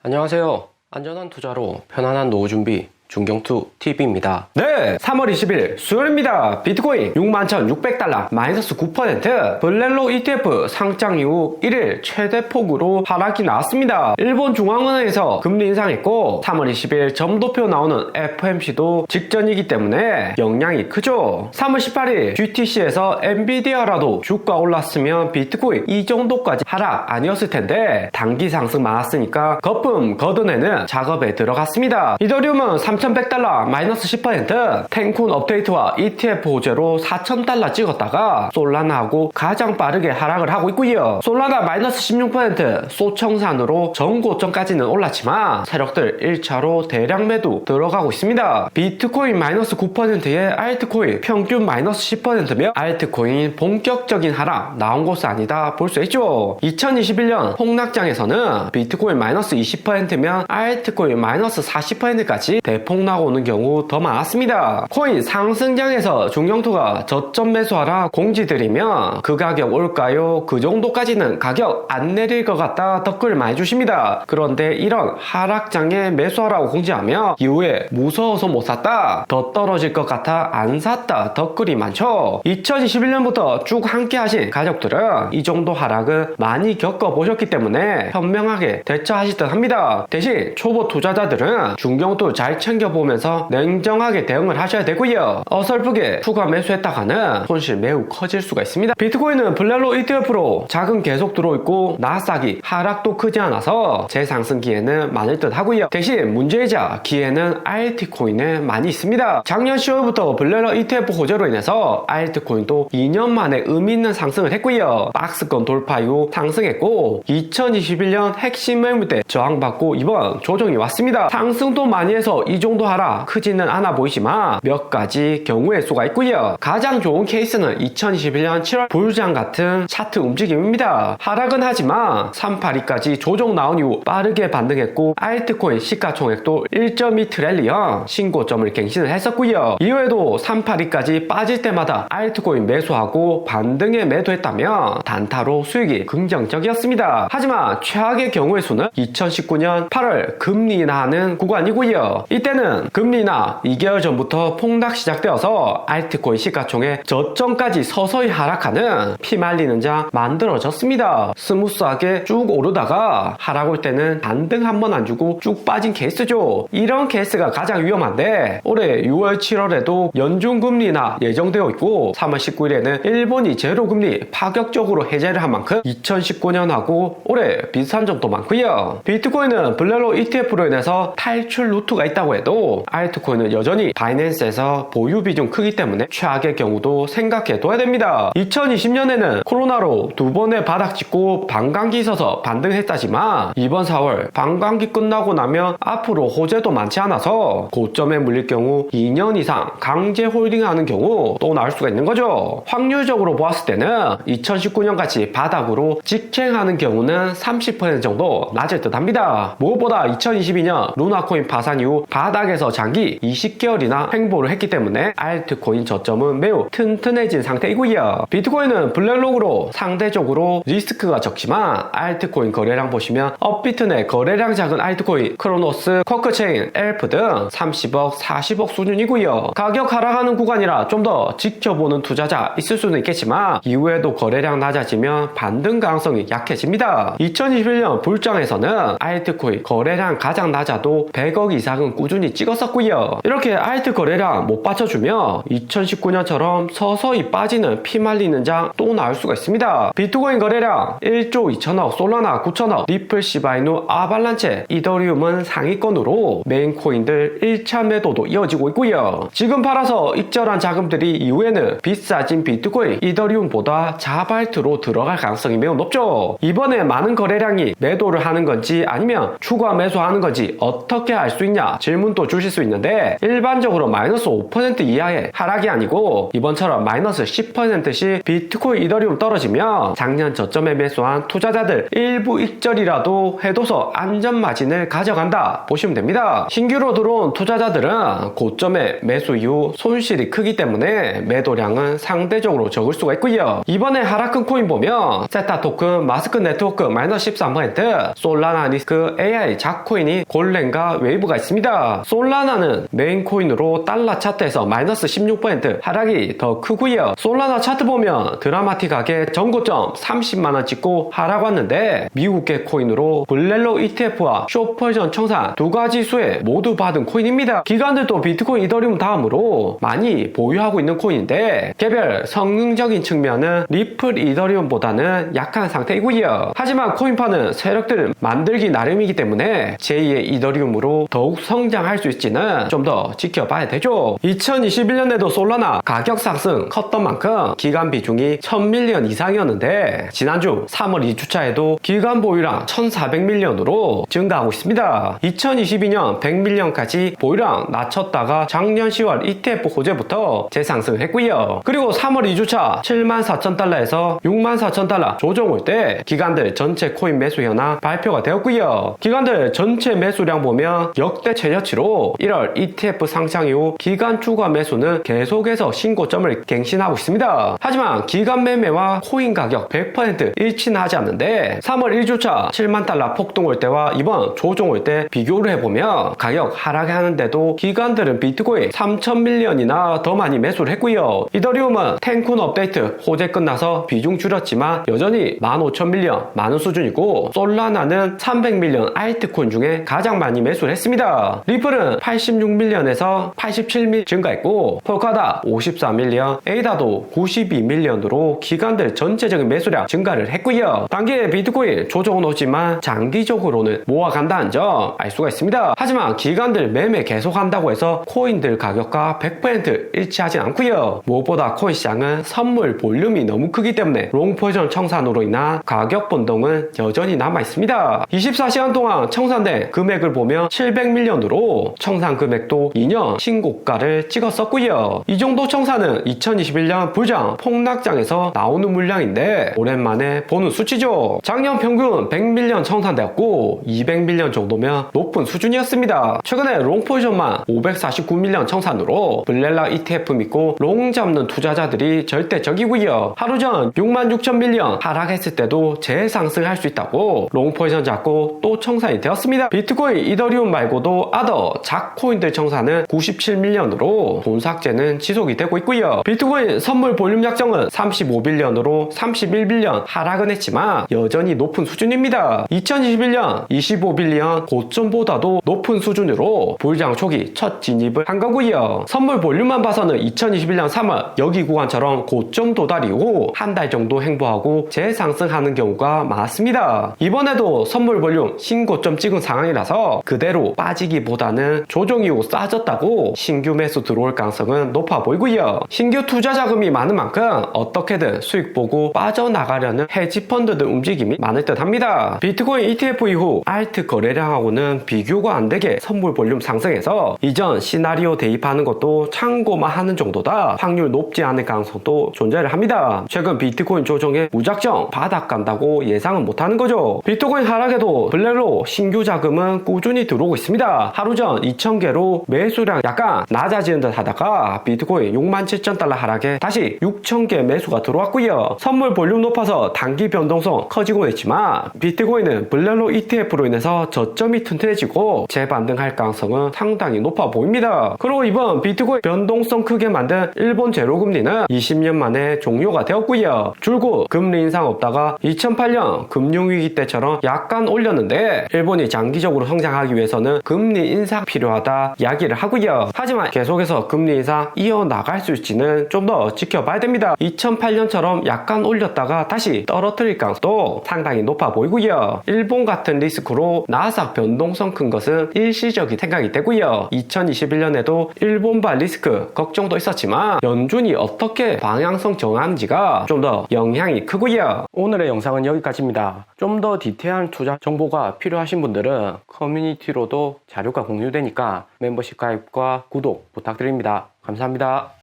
안녕하세요. 안전한 투자로 편안한 노후 준비 중경투TV입니다. 네, 3월 20일 수요일입니다. 비트코인 61,600달러 마이너스 9%, 블렐로 ETF 상장 이후 1일 최대폭으로 하락이 나왔습니다. 일본 중앙은행에서 금리 인상했고 3월 20일 점도표 나오는 FOMC도 직전이기 때문에 영향이 크죠. 3월 18일 GTC에서 엔비디아라도 주가 올랐으면 비트코인 이 정도까지 하락 아니었을 텐데 단기 상승 많았으니까 거품 걷어내는 작업에 들어갔습니다. 이더리움은 3,100달러 마이너스 10%, 텐쿤 업데이트와 ETF 호재로 4,000달러 찍었다가 솔라나하고 가장 빠르게 하락을 하고 있고요. 솔라나 마이너스 16%, 소청산으로 전고점까지는 올랐지만 세력들 1차로 대량 매도 들어가고 있습니다. 비트코인 마이너스 9%에 알트코인 평균 마이너스 10%며 알트코인 본격적인 하락 나온 것은 아니다 볼 수 있죠. 2021년 폭락장에서는 비트코인 마이너스 20%면 알트코인 마이너스 40%까지 대폭 나오는 경우 더 많았습니다. 코인 상승장에서 중경투가 저점 매수하라 공지드리면 그 가격 올까요? 그 정도까지는 가격 안 내릴 것 같다 댓글 많이 주십니다. 그런데 이런 하락장에 매수하라고 공지하면 이후에 무서워서 못 샀다, 더 떨어질 것 같아 안 샀다 댓글이 많죠. 2021년부터 쭉 함께 하신 가족들은 이 정도 하락은 많이 겪어보셨기 때문에 현명하게 대처하실 듯 합니다. 대신 초보 투자자들은 중경투 잘 챙겨보면서 냉정하게 대응을 하셔야 되고요. 어설프게 추가 매수했다가는 손실 매우 커질 수가 있습니다. 비트코인은 블렐로 ETF로 자금 계속 들어있고 나스닥이 하락도 크지 않아서 재상승 기회는 많을 듯 하고요. 대신 문제이자 기회는 알트코인에 많이 있습니다. 작년 10월부터 블렐로 ETF 호재로 인해서 알트코인도 2년 만에 의미 있는 상승을 했고요. 박스권 돌파 이후 상승했고 2021년 핵심 매물대 저항받고 이번 조정이 왔습니다. 상승도 많이 해서 이 정도 하락 크지는 않아 보이지만 몇 가지 경우의 수가 있고요. 가장 좋은 케이스는 2021년 7월 불장 같은 차트 움직임입니다. 하락은 하지만 382까지 조정 나온 이후 빠르게 반등했고 알트코인 시가총액도 1.2 트릴리언 신고점을 갱신을 했었고요. 이후에도 382까지 빠질 때마다 알트코인 매수하고 반등에 매도했다면 단타로 수익이 긍정적이었습니다. 하지만 최악의 경우의 수는 2019년 8월 금리 인하하는 구간이고요. 이때는 금리 인하 2개월 전부터 폭락 시작되어서 알트코인 시가총액 저점까지 서서히 하락하는 피말리는 장 만들어졌습니다. 스무스하게 쭉 오르다가 하락 올 때는 반등 한 번 안 주고 쭉 빠진 케이스죠. 이런 케이스가 가장 위험한데 올해 6월 7월에도 연준금리 인하 예정되어 있고 3월 19일에는 일본이 제로금리 파격적으로 해제를 한 만큼 2019년하고 올해 비슷한 점도 많고요. 비트코인은 블렐로 ETF로 인해서 탈출 루트가 있다고 해도 알트코인은 여전히 바이낸스에서 보유 비중 크기 때문에 최악의 경우도 생각해둬야 됩니다. 2020년에는 코로나로 두 번의 바닥 찍고 반감기 있어서 반등했다지만 이번 4월 반감기 끝나고 나면 앞으로 호재도 많지 않아서 고점에 물릴 경우 2년 이상 강제 홀딩하는 경우 또 나올 수가 있는 거죠. 확률적으로 보았을 때는 2019년같이 바닥으로 직행하는 경우는 30% 정도 낮을 듯 합니다. 무엇보다 2022년 루나코인 파산 이후 바닥에서 장기 20개월이나 횡보를 했기 때문에 알트코인 저점은 매우 튼튼해진 상태이고요. 비트코인은 블랙록으로 상대적으로 리스크가 적지만 알트코인 거래량 보시면 업비트 내 거래량 작은 알트코인 크로노스, 쿼크체인, 엘프 등 30억, 40억 수준이고요. 가격 하락하는 구간이라 좀 더 지켜보는 투자자 있을 수는 있겠지만 이후에도 거래량 낮아지면 반등 가능성이 약해집니다. 2021년 불장에서는 알트코인 거래량 가장 낮아도 100억 이상은 꾸준히 찍었었고요. 이렇게 알트 거래량 못 받쳐주면 2019년처럼 서서히 빠지는 피말리는 장 또 나올 수가 있습니다. 비트코인 거래량 1조 2천억, 솔라나 9천억, 리플, 시바이누, 아발란체, 이더리움은 상위권으로 메인 코인들 1차 매도도 이어지고 있고요. 지금 팔아서 익절한 자금들이 이후에는 비싸진 비트코인, 이더리움보다 자발트로 들어갈 가능성이 매우 높죠. 이번에 많은 거래량이 매도를 하는 건지 아니면 추가 매수하는 건지 어떻게 알 수 있냐 질문 기분도 주실 수 있는데 일반적으로 마이너스 5% 이하의 하락이 아니고 이번처럼 마이너스 10%씩 비트코인 이더리움 떨어지면 작년 저점에 매수한 투자자들 일부 익절이라도 해둬서 안전 마진을 가져간다 보시면 됩니다. 신규로 들어온 투자자들은 고점에 매수 이후 손실이 크기 때문에 매도량은 상대적으로 적을 수가 있고요. 이번에 하락한 코인 보면 세타 토큰, 마스크 네트워크 마이너스 13%, 솔라나 리스크, AI 작코인이 골렘과 웨이브가 있습니다. 솔라나는 메인 코인으로 달러 차트에서 마이너스 16% 하락이 더 크고요. 솔라나 차트 보면 드라마틱하게 전고점 30만원 찍고 하락 왔는데 미국계 코인으로 블렐로 ETF와 쇼퍼전 청산 두 가지 수에 모두 받은 코인입니다. 기관들도 비트코인 이더리움 다음으로 많이 보유하고 있는 코인인데 개별 성능적인 측면은 리플 이더리움보다는 약한 상태이고요. 하지만 코인파는 세력들을 만들기 나름이기 때문에 제2의 이더리움으로 더욱 성장할 수 있지는 좀 더 지켜봐야 되죠. 2021년에도 솔라나 가격 상승 컸던 만큼 기간 비중이 1000밀리언 이상이었는데 지난주 3월 2주차에도 기간 보유량 1400밀리언으로 증가하고 있습니다. 2022년 100밀리언까지 보유량 낮췄다가 작년 10월 ETF 호재부터 재상승을 했고요. 그리고 3월 2주차 74,000달러에서 64,000달러 조정 올 때 기관들 전체 코인 매수 현황 발표가 되었고요. 기관들 전체 매수량 보면 역대 최저치로 1월 ETF 상장 이후 기간 추가 매수는 계속해서 신고점을 갱신하고 있습니다. 하지만 기간 매매와 코인 가격 100% 일치는 하지 않는데 3월 1주차 7만 달러 폭등 올 때와 이번 조정 올 때 비교를 해보면 가격 하락하는데도 기관들은 비트코인 3000밀리언이나 더 많이 매수를 했고요. 이더리움은 텐쿤 업데이트 호재 끝나서 비중 줄였지만 여전히 15,000밀리언 많은 수준이고 솔라나는 300밀리언 알트코인 중에 가장 많이 매수를 했습니다. 리플은 86밀리언에서 87밀리언 증가했고 폴카다 54밀리언, 에이다도 92밀리언으로 기관들 전체적인 매수량 증가를 했고요. 단기에 비트코인 조정은 오지만 장기적으로는 모아간다는 점 알 수가 있습니다. 하지만 기관들 매매 계속한다고 해서 코인들 가격과 100% 일치하진 않고요. 무엇보다 코인 시장은 선물 볼륨이 너무 크기 때문에 롱 포지션 청산으로 인한 가격 변동은 여전히 남아 있습니다. 24시간 동안 청산된 금액을 보면 700밀리언으로 청산 금액도 2년 신고가를 찍었었고요. 이 정도 청산은 2021년 불장 폭락장에서 나오는 물량인데 오랜만에 보는 수치죠. 작년 평균 100밀리언 청산되었고 200밀리언 정도면 높은 수준이었습니다. 최근에 롱 포지션만 549밀리언 청산으로 블렐라 ETF 믿고 롱 잡는 투자자들이 절대적이고요. 하루 전 66,000밀리언 하락했을 때도 재상승할 수 있다고 롱 포지션 잡고 또 청산이 되었습니다. 비트코인, 이더리움 말고도 아더 작코인들 청산은 97밀리언으로 돈 삭제는 지속이 되고 있고요. 비트코인 선물 볼륨 약정은 35빌리언으로 31빌리언 하락은 했지만 여전히 높은 수준입니다. 2021년 25빌리언 고점보다도 높은 수준으로 불장 초기 첫 진입을 한 거고요. 선물 볼륨만 봐서는 2021년 3월 여기 구간처럼 고점 도달 이후 한 달 정도 행보하고 재상승하는 경우가 많았습니다. 이번에도 선물 볼륨 신고점 찍은 상황이라서 그대로 빠지기보다는 조정 이후 싸졌다고 신규 매수 들어올 가능성은 높아 보이고요. 신규 투자 자금이 많은 만큼 어떻게든 수익 보고 빠져나가려는 헤지펀드들 움직임이 많을 듯 합니다. 비트코인 ETF 이후 알트 거래량하고는 비교가 안 되게 선물 볼륨 상승해서 이전 시나리오 대입하는 것도 참고만 하는 정도다 확률 높지 않을 가능성도 존재를 합니다. 최근 비트코인 조정에 무작정 바닥 간다고 예상은 못하는 거죠. 비트코인 하락에도 블렐로 신규 자금은 꾸준히 들어오고 있습니다. 하루 전 2,000개로 매수량 약간 낮아지는 듯 하다가 비트코인 67,000달러 하락에 다시 6,000개 매수가 들어왔고요. 선물 볼륨 높아서 단기 변동성 커지고 있지만 비트코인은 블렐로 ETF로 인해서 저점이 튼튼해지고 재반등할 가능성은 상당히 높아 보입니다. 그리고 이번 비트코인 변동성 크게 만든 일본 제로금리는 20년 만에 종료가 되었고요. 줄곧 금리 인상 없다가 2008년 금융위기 때처럼 약간 올렸는데 일본이 장기적으로 성장하기 위해서는 금리 인상 필요하다 이야기를 하고요. 하지만 계속해서 금리 인상 이어나갈 수 있지는 좀 더 지켜봐야 됩니다. 2008년처럼 약간 올렸다가 다시 떨어뜨릴 가능성도 상당히 높아 보이고요. 일본 같은 리스크로 나스닥 변동성 큰 것은 일시적인 생각이 되고요. 2021년에도 일본발 리스크 걱정도 있었지만 연준이 어떻게 방향성 정하는지가 좀 더 영향이 크고요. 오늘의 영상은 여기까지입니다. 좀 더 디테일한 투자 정보가 필요하신 분들은 커뮤니티로도 자료가 공유 종료되니까 멤버십 가입과 구독 부탁드립니다. 감사합니다.